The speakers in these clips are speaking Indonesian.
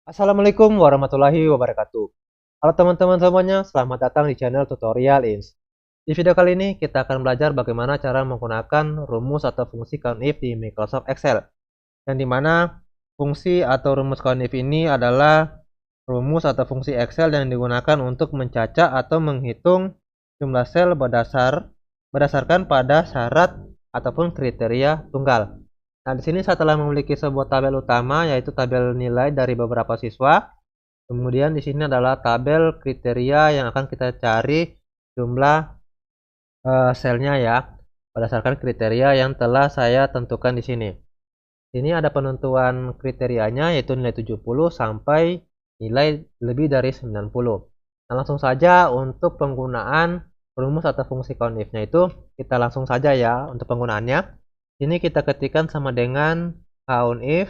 Assalamualaikum warahmatullahi wabarakatuh. Halo teman-teman semuanya, selamat datang di channel Tutorial Ins. Di video kali ini kita akan belajar bagaimana cara menggunakan rumus atau fungsi COUNTIF di Microsoft Excel. Yang dimana fungsi atau rumus COUNTIF ini adalah rumus atau fungsi Excel yang digunakan untuk mencacah atau menghitung jumlah sel berdasarkan pada syarat ataupun kriteria tunggal. Nah, di sini saya telah memiliki sebuah tabel utama, yaitu tabel nilai dari beberapa siswa. Kemudian di sini adalah tabel kriteria yang akan kita cari jumlah selnya ya, berdasarkan kriteria yang telah saya tentukan di sini. Ini ada penentuan kriterianya, yaitu nilai 70 sampai nilai lebih dari 90. Nah, langsung saja untuk penggunaan rumus atau fungsi COUNTIF-nya itu kita langsung saja ya untuk penggunaannya. Ini kita ketikkan sama dengan COUNTIF,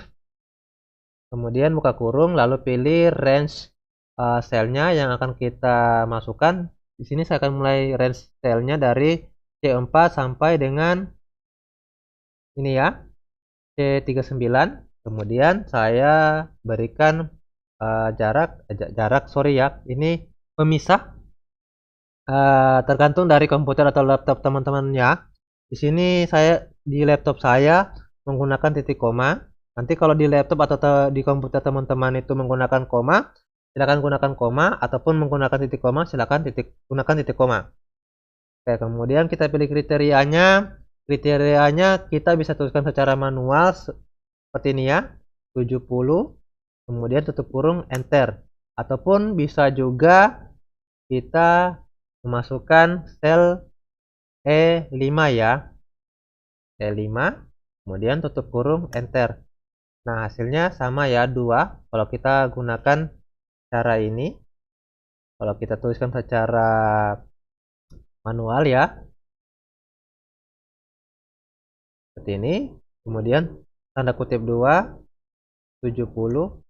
kemudian buka kurung, lalu pilih range selnya yang akan kita masukkan. Di sini saya akan mulai range selnya dari C4 sampai dengan ini ya, C39. Kemudian saya berikan sorry ya, ini pemisah tergantung dari komputer atau laptop teman-teman ya. Di sini di laptop saya menggunakan titik koma. Nanti kalau di laptop atau di komputer teman-teman itu menggunakan koma, silakan gunakan koma, ataupun menggunakan titik koma, silakan gunakan titik koma. Oke, kemudian kita pilih kriterianya. Kriterianya kita bisa tuliskan secara manual seperti ini ya, 70, kemudian tutup kurung, enter. Ataupun bisa juga kita memasukkan sel E5 ya, E5, kemudian tutup kurung, enter. Nah, hasilnya sama ya, 2. Kalau kita gunakan cara ini, kalau kita tuliskan secara manual ya, seperti ini. Kemudian tanda kutip 2, 70.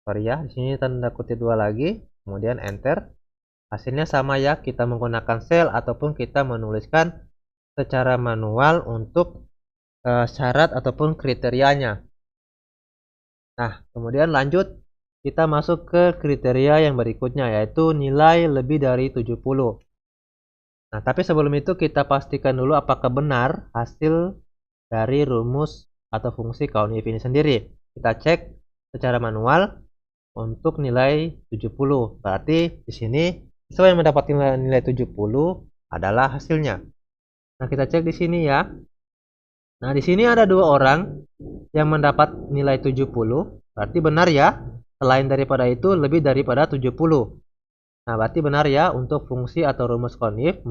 Sorry ya, di sini tanda kutip 2 lagi, kemudian enter. Hasilnya sama ya, kita menggunakan sel ataupun kita menuliskan secara manual untuk syarat ataupun kriterianya. Nah, kemudian lanjut kita masuk ke kriteria yang berikutnya, yaitu nilai lebih dari 70. Nah, tapi sebelum itu kita pastikan dulu apakah benar hasil dari rumus atau fungsi COUNTIF ini sendiri. Kita cek secara manual untuk nilai 70. Berarti di sini siswa yang mendapatkan nilai 70 adalah hasilnya. Nah, kita cek di sini ya. Nah, di sini ada 2 orang yang mendapat nilai 70. Berarti benar ya. Selain daripada itu lebih daripada 70. Nah, berarti benar ya untuk fungsi atau rumus COUNTIF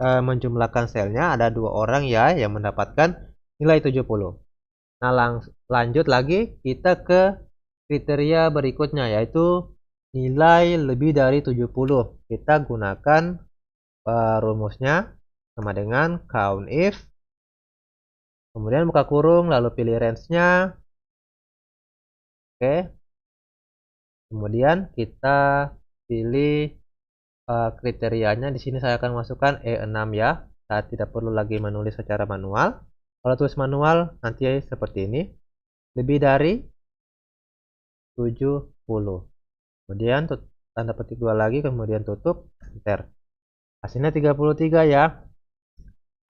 menjumlahkan selnya ada 2 orang ya yang mendapatkan nilai 70. Nah, lanjut lagi kita ke kriteria berikutnya, yaitu nilai lebih dari 70. Kita gunakan rumusnya sama dengan COUNTIF, kemudian buka kurung, lalu pilih range-nya. Oke. Kemudian kita pilih kriterianya. Di sini saya akan masukkan E6 ya. Saya tidak perlu lagi menulis secara manual. Kalau tulis manual nanti seperti ini. Lebih dari 70. Kemudian tanda petik 2 lagi, kemudian tutup, enter. Hasilnya 33 ya.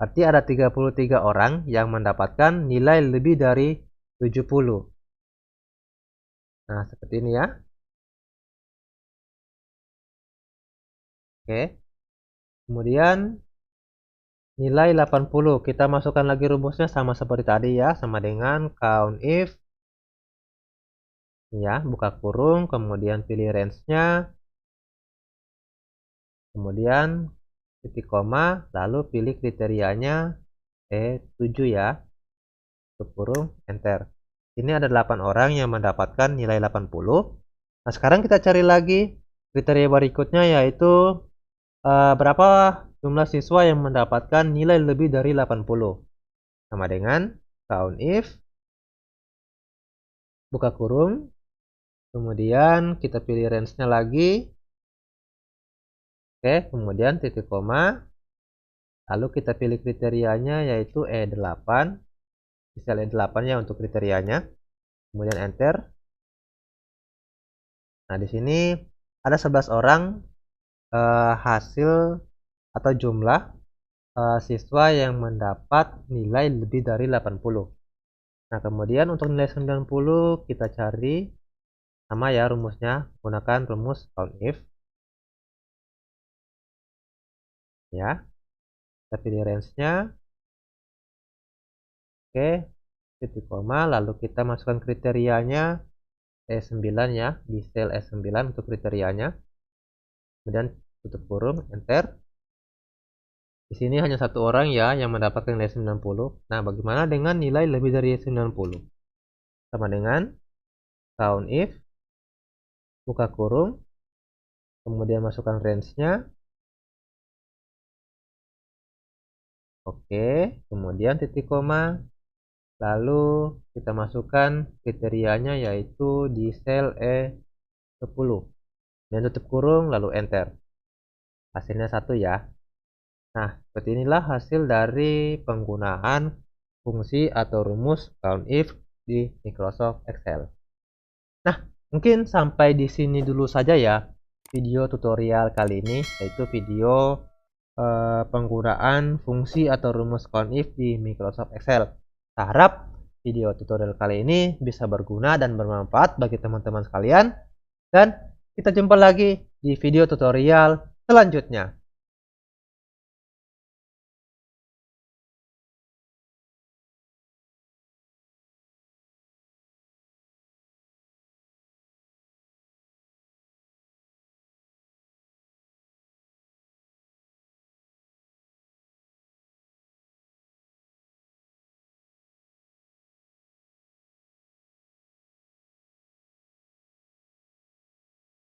Berarti ada 33 orang yang mendapatkan nilai lebih dari 70. Nah, seperti ini ya. Oke. Kemudian nilai 80. Kita masukkan lagi rumusnya sama seperti tadi ya, sama dengan COUNTIF. Ya, buka kurung, kemudian pilih range-nya. Kemudian titik koma, lalu pilih kriterianya E7 ya. Tutup kurung, enter. Ini ada 8 orang yang mendapatkan nilai 80. Nah, sekarang kita cari lagi kriteria berikutnya, yaitu berapa jumlah siswa yang mendapatkan nilai lebih dari 80. Sama dengan COUNTIF, buka kurung, kemudian kita pilih range-nya lagi. Oke, kemudian titik koma, lalu kita pilih kriterianya yaitu E8, sel E8 ya untuk kriterianya, kemudian enter. Nah, di sini ada 11 orang hasil atau jumlah siswa yang mendapat nilai lebih dari 80. Nah, kemudian untuk nilai 90 kita cari sama ya rumusnya, gunakan rumus COUNTIF ya. Kita pilih range-nya. Oke, titik koma, lalu kita masukkan kriterianya E9 ya, di sel E9 untuk kriterianya. Kemudian tutup kurung, enter. Di sini hanya satu orang ya yang mendapatkan nilai 90. Nah, bagaimana dengan nilai lebih dari 90? Sama dengan COUNTIF, buka kurung, kemudian masukkan range-nya. Oke, kemudian titik koma, lalu kita masukkan kriterianya yaitu di sel E10. Dan tutup kurung, lalu enter. Hasilnya 1 ya. Nah, seperti inilah hasil dari penggunaan fungsi atau rumus COUNTIF di Microsoft Excel. Nah, mungkin sampai di sini dulu saja ya video tutorial kali ini, yaitu video penggunaan fungsi atau rumus COUNTIF di Microsoft Excel. Saya harap video tutorial kali ini bisa berguna dan bermanfaat bagi teman-teman sekalian, dan kita jumpa lagi di video tutorial selanjutnya.